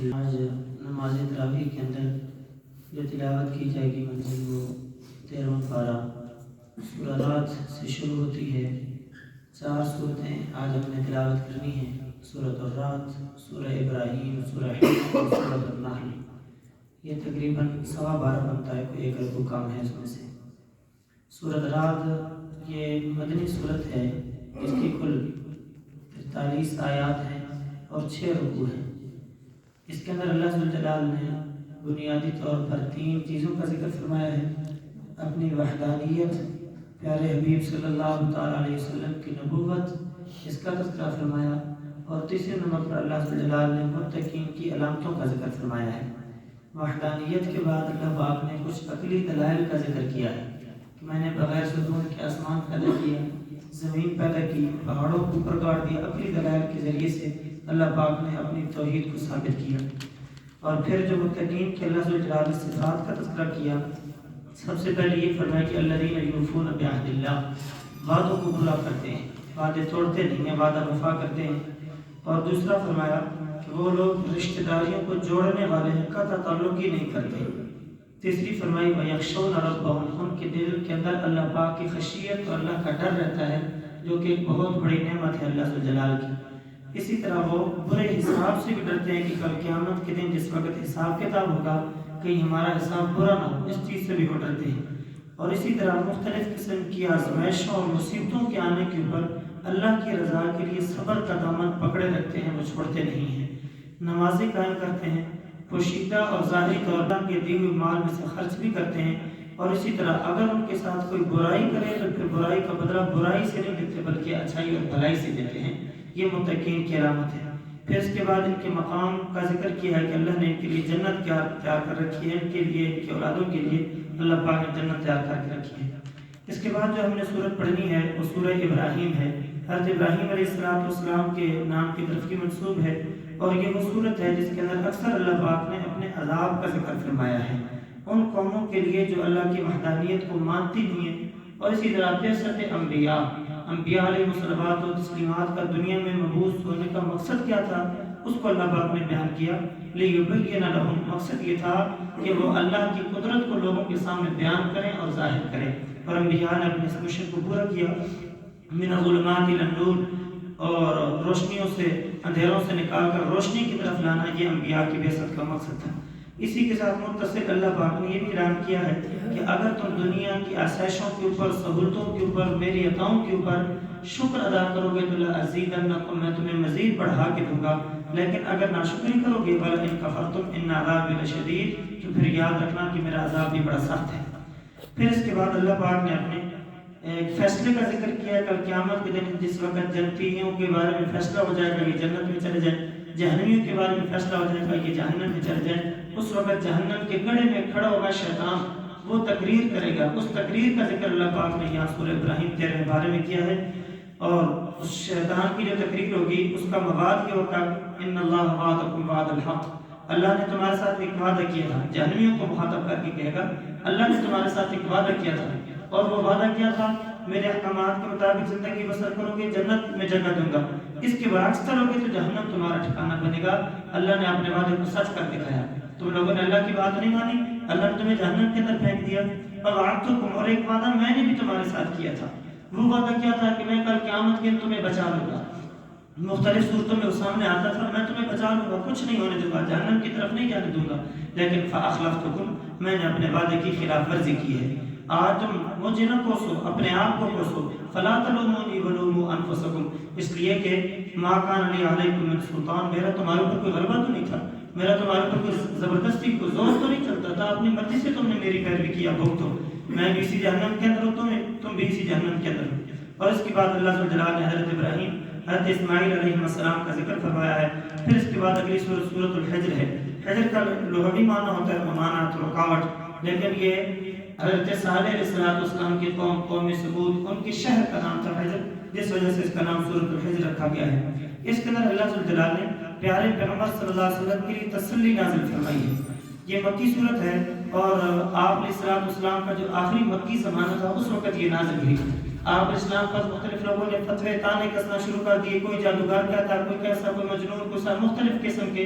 بسم آج نماز تراویح کے اندر جو تلاوت کی جائے گی منزل وہ 13واں پارہ سورہ رات سے شروع ہوتی ہے۔ 4 صورتیں آج ہم نے تلاوت کرنی ہیں، سورۃ الرعد، سورہ ابراہیم، سورہ حجر اور سورۃ النحل۔ یہ تقریباً 12.25 بنتا ہے، کوئی ایک رکوع کم ہے اس میں سے۔ سورۃ رعد یہ مدنی صورت ہے، اس کی کل 43 آیات ہیں اور 6 رکوع ہیں۔ اس کے اندر اللہ جل جلالہ نے بنیادی طور پر 3 چیزوں کا ذکر فرمایا ہے: اپنی وحدانیت، پیارے حبیب صلی اللہ تعالیٰ علیہ وسلم کی نبوت، اس کا تذکرہ فرمایا، اور تیسرے نمبر پر اللہ جل جلالہ نے متقین کی علامتوں کا ذکر فرمایا ہے۔ وحدانیت کے بعد اللہ پاک نے کچھ عقلی دلائل کا ذکر کیا ہے کہ میں نے بغیر ستون کے آسمان پیدا کیا، زمین پیدا کی، پہاڑوں کو اوپر گاڑ دیا۔ عقلی دلائل کے ذریعے سے اللہ پاک نے اپنی توحید کو ثابت کیا۔ اور پھر جو متقین کے اللہ جلالہ صفات کا تذکرہ کیا، سب سے پہلے یہ فرمایا کہ الذین یوفون بعہد اللہ، وعدوں کو پورا کرتے ہیں، وعدے توڑتے نہیں ہیں، وعدہ وفا کرتے ہیں۔ اور دوسرا فرمایا کہ وہ لوگ رشتہ داریوں کو جوڑنے والے ہیں، قطع تعلق ہی نہیں کرتے۔ تیسری فرمائی وَيَخْشَوْنَ رَبَّهُمْ، ان کے دل کے اندر اللہ پاک کی خشیت اور اللہ کا ڈر رہتا ہے، جو کہ ایک بہت بڑی نعمت ہے اللہ جلالہ کی۔ اسی طرح وہ برے حساب سے بھی ڈرتے ہیں کہ کل قیامت کے دن جس وقت حساب کتاب ہوگا کہیں ہمارا حساب برا نہ ہو، اس چیز سے بھی وہ ڈرتے ہیں۔ اور اسی طرح مختلف قسم کی آزمائشوں اور مصیبتوں کے آنے کے اوپر اللہ کی رضا کے لیے صبر کا دامن پکڑے رکھتے ہیں، وہ چھوڑتے نہیں ہیں، نمازیں قائم کرتے ہیں، پوشیدہ اور ظاہری طور پر کے دیے ہوئے مال میں سے خرچ بھی کرتے ہیں۔ اور اسی طرح اگر ان کے ساتھ کوئی برائی کرے تو پھر برائی کا بدلہ برائی سے نہیں دیتے بلکہ اچھائی اور بھلائی سے دیتے ہیں۔ یہ متقین کی علامت ہے۔ پھر اس کے بعد ان کے مقام کا ذکر کیا ہے کہ اللہ نے ان کے لیے جنت تیار کر رکھی ہے، ان کے لیے، ان کی اولادوں کے لیے اللہ پاک نے جنت تیار کر کے رکھی ہے۔ اس کے بعد جو ہم نے سورت پڑھنی ہے وہ سورہ ابراہیم ہے۔ حضرت ابراہیم علیہ السلام کے نام کی طرف کی منسوب ہے، اور یہ وہ سورت ہے جس کے اندر اکثر اللہ پاک نے اپنے عذاب کا ذکر فرمایا ہے ان قوموں کے لیے جو اللہ کی وحدانیت کو مانتی نہیں ہیں۔ اور اسی طرح بعثت انبیاء علیہ الصلوات و تسلیمات کا دنیا میں مبعوث ہونے کا مقصد کیا تھا، اس کو اللہ پاک نے بیان کیا۔ لیبین لہم، مقصد یہ تھا کہ وہ اللہ کی قدرت کو لوگوں کے سامنے بیان کریں اور ظاہر کریں۔ اور انبیاء نے اپنے اس مشن کو پورا کیا۔ من الظلمات الی النور، اور روشنیوں سے، اندھیروں سے نکال کر روشنی کی طرف لانا، یہ انبیاء کی بعثت کا مقصد تھا۔ اسی کے ساتھ متصل اللہ پاک نے یہ بھی اعلان کیا ہے کہ اگر تم دنیا کی آسائشوں کے اوپر، سہولتوں کے اوپر، میری عطاؤں کے اوپر شکر ادا کرو گے تو لأزیدنکم، میں تمہیں مزید بڑھا کے دوں گا، لیکن اگر ناشکری کرو گے وَلَئِن كَفَرْتُمْ إِنَّ عَذَابِي لَشَدِيدٌ، تو پھر یاد رکھنا کہ میرا عذاب بھی بڑا سخت ہے۔ پھر اس کے بعد اللہ پاک نے اپنے ایک فیصلے کا ذکر کیا ہے کل قیامت کے دن، جس وقت جنتیوں کے بارے میں فیصلہ ہو جائے گا یہ جنت میں چلے جائیں، جہنمیوں کے بارے میں فیصلہ ہو جائے گا یہ جہنم میں چلے جائیں۔ اس وقت جہنم کے گڑھے میں کھڑا ہوگا شیطان، وہ تقریر کرے گا۔ اس تقریر کا ذکر اللہ پاک نے یہاں سورہ ابراہیم 13 بارے میں کیا ہے، اور اس شیطان کی جو تقریر ہوگی اس کا مواد یہ ہوگا ان اللہ وعدکم وعد الحق، اللہ نے تمہارے ساتھ ایک وعدہ کیا تھا۔ جہنمیوں کو مخاطب کر کے کہے گا اللہ نے تمہارے ساتھ ایک وعدہ کیا تھا، اور وہ وعدہ کیا تھا میرے احکامات کے مطابق زندگی بسر کرو گے جنت میں جگہ دوں گا، اس کے برعکس کرو گے تو جہنم تمہارا ٹھکانہ بنے گا۔ اللہ نے اپنے وعدے کو سچ کر دکھایا، تم لوگوں نے اللہ کی بات نہیں مانی، اللہ نے تمہیں جہنم کے اندر پھینک دیا۔ اور ایک وعدہ میں نے بھی تمہارے ساتھ کیا تھا، وہ وعدہ کیا تھا کہ میں کل قیامت کے دن تمہیں بچا لوں گا، مختلف صورتوں میں وہ سامنے آتا تھا، میں تمہیں بچا لوں گا، کچھ نہیں ہونے دوں گا، جہنم کی طرف نہیں جانے دوں گا، لیکن فاخلفتکم، میں نے اپنے وعدے کی خلاف ورزی کی ہے۔ آج تم مجھے نہ کوسو، اپنے آپ کو کوسو، فلا تلومونی ولوموا انفسکم، اس لیے کہ ما کان لی علیکم من سلطان، میرا تمہارے اوپر کوئی غلبہ تو نہیں تھا، میرا تمہارے اوپر کوئی زبردستی کوئی زور تو نہیں چلتا تھا، اپنی مرضی سے تم نے میری پیروی کیا، بھگتو، میں بھی اسی جہنم کے اندر ہوں، تم بھی اسی جہنم کے اندر ہو۔ اور اس کے بعد اللہ سبحانہ وتعالیٰ نے حضرت ابراہیم، حضرت اسماعیل علیہ السلام کا ذکر فرمایا ہے۔ پھر اس کے بعد اگلی سورۃ الحجر ہے۔ حجر کا لغوی معنی ہوتا ہے ممانعت، رکاوٹ، لیکن یہ حضرت صالح علیہ السلام کی قوم ثمود، ان کی شہر کا نام تھا حجر، جس وجہ سے اس کا نام سورۃ الحجر رکھا گیا ہے۔ اس کے اندر اللہ سبحانہ وتعالیٰ نے پیارے پیغمبر صلی اللہ علیہ وسلم کے لیے تسلی نازل فرمائی ہے۔ یہ مکی صورت ہے، اور آپ علیہ السلام کا جو آخری مکی زمانہ تھا اس وقت یہ نازل ہوئی۔ آپ اسلام پر مختلف لوگوں نے فتوے تانے کسنا شروع کر دیے، کوئی جادوگر کہتا، کوئی کیسا، کوئی مجنون، کوئی مختلف قسم کے